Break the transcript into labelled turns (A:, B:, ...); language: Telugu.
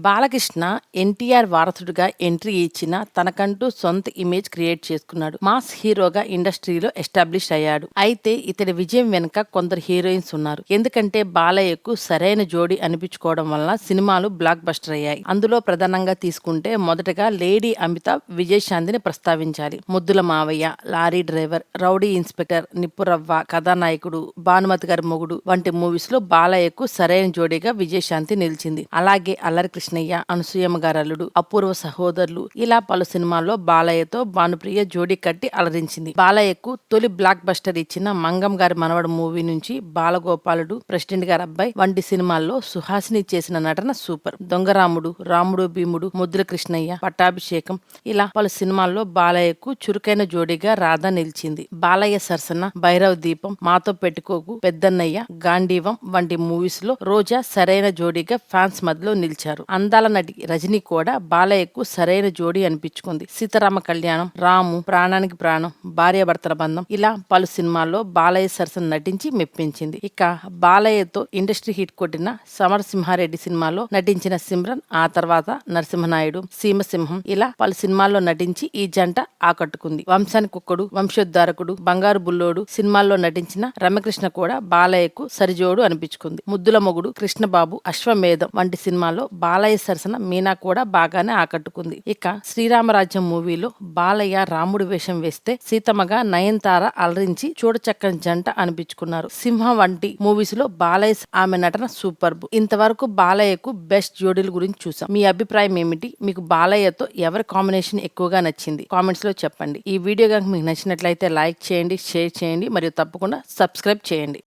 A: బాలకృష్ణ ఎన్టీఆర్ వారసుడిగా ఎంట్రీ ఇచ్చిన తనకంటూ సొంత ఇమేజ్ క్రియేట్ చేసుకున్నాడు. మాస్ హీరోగా ఇండస్ట్రీలో ఎస్టాబ్లిష్ అయ్యాడు. అయితే ఇతడి విజయం వెనుక కొందరు హీరోయిన్స్ ఉన్నారు. ఎందుకంటే బాలయ్యకు సరైన జోడీ అనిపించుకోవడం వలన సినిమాలు బ్లాక్ బస్టర్ అయ్యాయి. అందులో ప్రధానంగా తీసుకుంటే మొదటగా లేడీ అమితాబ్, విజయశాంతిని ప్రస్తావించాలి. ముద్దుల మావయ్య, లారీ డ్రైవర్, రౌడీ ఇన్స్పెక్టర్, నిప్పురవ్వ, కథానాయకుడు, భానుమతి గారి మొగుడు వంటి మూవీస్ లో బాలయ్యకు సరైన జోడీగా విజయశాంతి నిలిచింది. అలాగే అల్లరి కృష్ణయ్య, అనసూయమ్మ గారి అల్లుడు, అపూర్వ సహోదరులు ఇలా పలు సినిమాల్లో బాలయ్యతో భానుప్రియ జోడీ కట్టి అలరించింది. బాలయ్యకు తొలి బ్లాక్ బస్టర్ ఇచ్చిన మంగం గారి మనవడు మూవీ నుంచి బాలగోపాలుడు, ప్రెసిడెంట్ గారి అబ్బాయి వంటి సినిమాల్లో సుహాసిని చేసిన నటన సూపర్. దొంగరాముడు, రాముడు భీముడు, ముద్దుల కృష్ణయ్య, పట్టాభిషేకం ఇలా పలు సినిమాల్లో బాలయ్యకు చురుకైన జోడీగా రాధా నిలిచింది. బాలయ్య సరసన భైరవ్ దీపం, మాతో పెట్టుకోకు, పెద్దన్నయ్య, గాంధీవం వంటి మూవీస్ లో రోజా సరైన జోడీగా ఫ్యాన్స్ మధ్యలో నిలిచారు. అందాల నటి రజనీ కూడా బాలయ్యకు సరైన జోడీ అనిపించుకుంది. సీతారామ కళ్యాణం, రాము, ప్రాణానికి ప్రాణం, భార్యాభర్తల బంధం ఇలా పలు సినిమాల్లో బాలయ్య సరసన నటించి మెప్పించింది. ఇక బాలయ్యతో ఇండస్ట్రీ హిట్ కొట్టిన సమరసింహారెడ్డి సినిమాలో నటించిన సిమ్రన్, ఆ తర్వాత నరసింహనాయుడు, సీమసింహం ఇలా పలు సినిమాల్లో నటించి ఈ జంట ఆకట్టుకుంది. వంశానికొక్కడు, వంశోద్ధారకుడు, బంగారు బుల్లోడు సినిమాల్లో నటించిన రమ్యకృష్ణ కూడా బాలయ్యకు సరిజోడు అనిపించుకుంది. ముద్దుల మొగుడు, కృష్ణబాబు, అశ్వమేధం వంటి సినిమాల్లో బాలయ్య సరసన మీనా కూడా బాగానే ఆకట్టుకుంది. ఇక శ్రీరామరాజ్యం మూవీలో బాలయ్య రాముడు వేషం వేస్తే సీతమ్మగా నయనతార అలరించి చూడచక్కని జంట అనిపించుకున్నారు. సింహం వంటి మూవీస్ లో బాలయ్య ఆమె నటన సూపర్బ్. ఇంతవరకు బాలయ్యకు బెస్ట్ జోడీల గురించి చూసాం. మీ అభిప్రాయం ఏమిటి? మీకు బాలయ్యతో ఎవరి కాంబినేషన్ ఎక్కువగా నచ్చింది? కామెంట్స్ లో చెప్పండి. ఈ వీడియో కనుక మీకు నచ్చినట్లయితే లైక్ చేయండి, షేర్ చేయండి మరియు తప్పకుండా సబ్స్క్రైబ్ చేయండి.